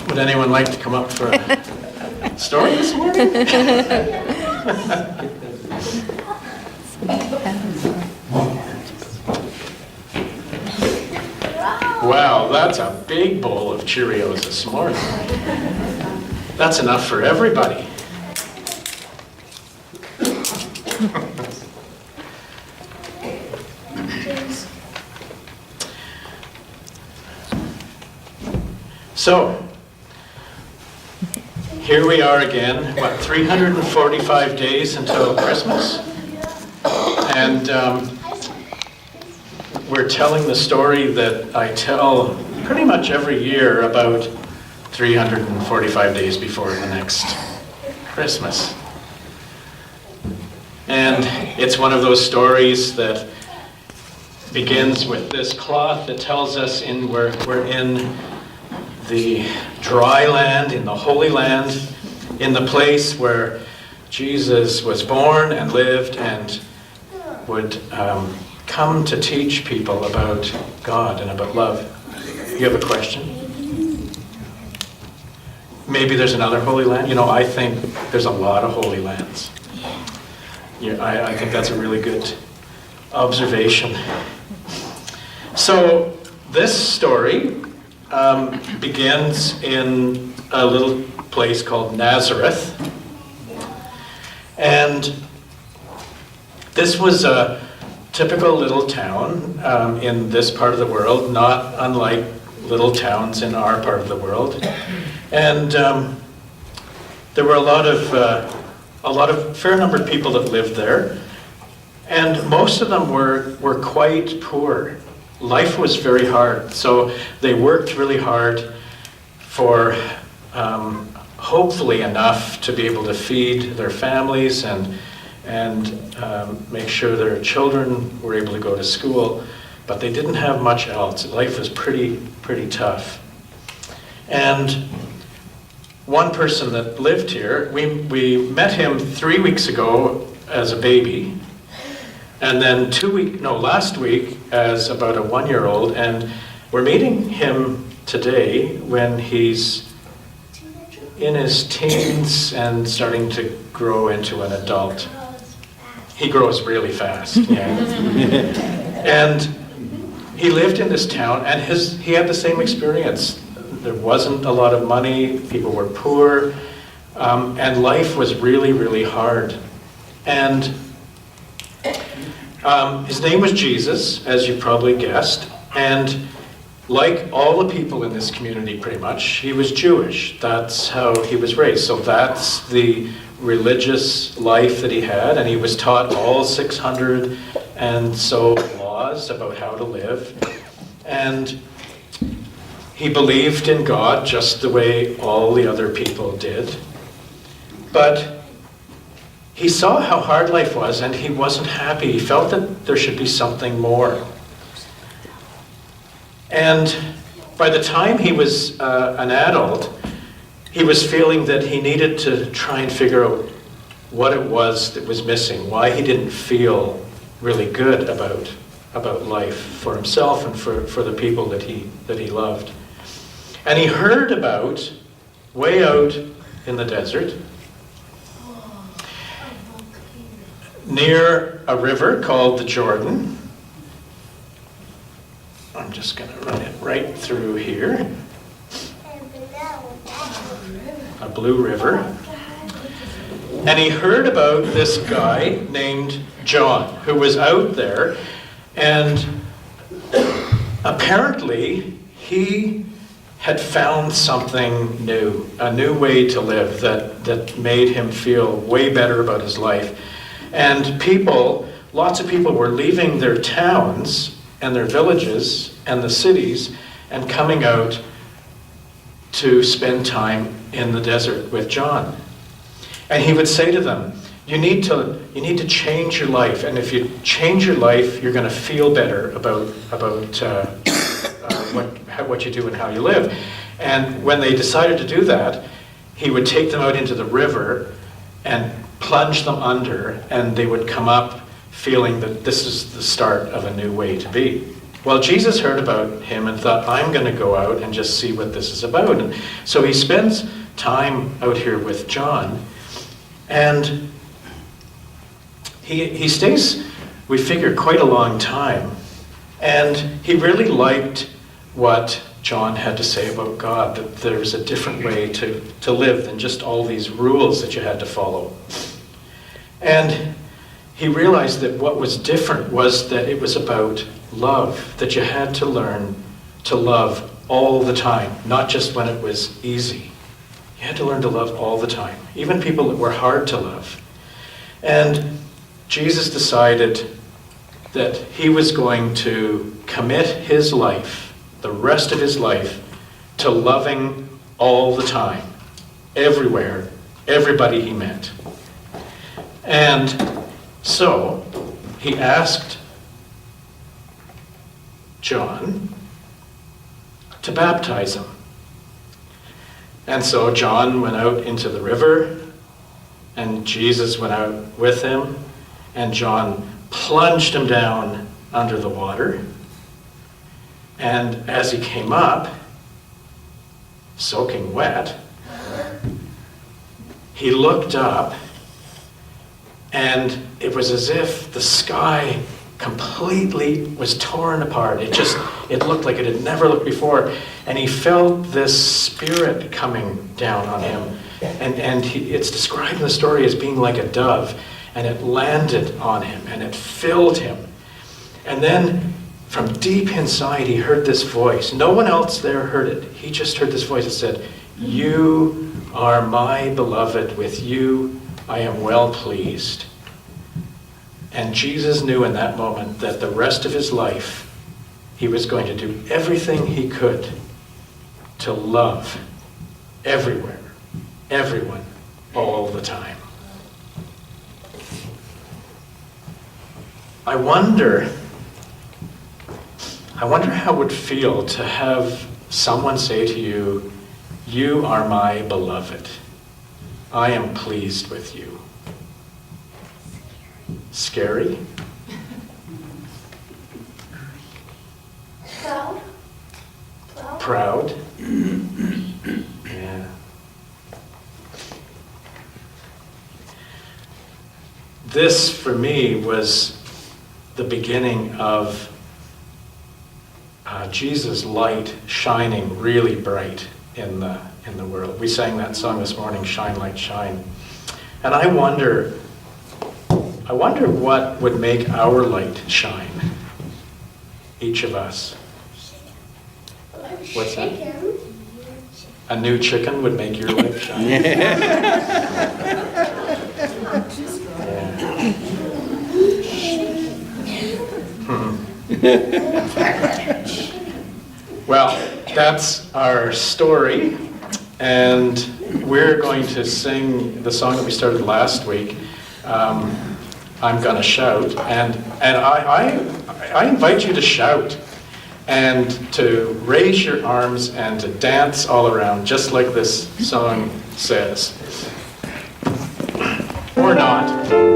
Would anyone like to come up for a story this morning? Wow, that's a big bowl of Cheerios this morning. That's enough for everybody. So, here we are again, 345 days until Christmas? And we're telling the story that I tell pretty much every year about 345 days before the next Christmas. And it's one of those stories that begins with this cloth that tells us we're in the dry land, in the Holy Land, in the place where Jesus was born and lived and would come to teach people about God and about love. You have a question? Maybe there's another Holy Land? You know, I think there's a lot of Holy Lands. Yeah, I think that's a really good observation. So this story begins in a little place called Nazareth. And this was a typical little town in this part of the world, not unlike little towns in our part of the world. And there were a fair number of people that lived there. And most of them were quite poor. Life was very hard, so they worked really hard for hopefully enough to be able to feed their families and make sure their children were able to go to school, but they didn't have much else. Life was pretty tough. And one person that lived here, we met him 3 weeks ago as a baby, and then last week as about a 1-year-old, and we're meeting him today when he's in his teens and starting to grow into an adult. He grows really fast, yeah. And he lived in this town, and he had the same experience. There wasn't a lot of money, people were poor, and life was really, really hard. And his name was Jesus, as you probably guessed, and like all the people in this community pretty much, he was Jewish. That's how he was raised. So that's the religious life that he had, and he was taught all 600 and so laws about how to live. And he believed in God just the way all the other people did. But he saw how hard life was, and he wasn't happy. He felt that there should be something more. And by the time he was an adult, he was feeling that he needed to try and figure out what it was that was missing, why he didn't feel really good about life for himself and for the people that he loved. And he heard about, way out in the desert, near a river called the Jordan. I'm just going to run it right through here. A blue river. And he heard about this guy named John, who was out there, and apparently he had found something new, a new way to live that made him feel way better about his life. And lots of people were leaving their towns and their villages and the cities and coming out to spend time in the desert with John. And he would say to them, you need to change your life, and if you change your life, you're going to feel better about what you do and how you live. And when they decided to do that, he would take them out into the river and plunge them under, and they would come up feeling that this is the start of a new way to be. Well, Jesus heard about him and thought, I'm going to go out and just see what this is about. And so he spends time out here with John, and he stays, we figure, quite a long time. And he really liked what John had to say about God, that there's a different way to live than just all these rules that you had to follow. And he realized that what was different was that it was about love, that you had to learn to love all the time, not just when it was easy. You had to learn to love all the time, even people that were hard to love. And Jesus decided that he was going to commit his life, the rest of his life, to loving all the time, everywhere, everybody he met. And so he asked John to baptize him. And so John went out into the river, and Jesus went out with him, and John plunged him down under the water. And as he came up, soaking wet, he looked up, and it was as if the sky completely was torn apart. It looked like it had never looked before. And he felt this spirit coming down on him. And it's described in the story as being like a dove. And it landed on him, and it filled him. And then from deep inside, he heard this voice. No one else there heard it. He just heard this voice that said, "You are my beloved. With you I am well pleased." And Jesus knew in that moment that the rest of his life, he was going to do everything he could to love everywhere, everyone, all the time. I wonder how it would feel to have someone say to you, "You are my beloved. I am pleased with you." Scary? Proud? Yeah. This, for me, was the beginning of Jesus' light shining really bright in the world. We sang that song this morning, "Shine Light Shine." And I wonder what would make our light shine, each of us. What's that? A new chicken would make your light shine. Well, that's our story, and we're going to sing the song that we started last week, "I'm Gonna Shout," and I invite you to shout and to raise your arms and to dance all around, just like this song says. Or not.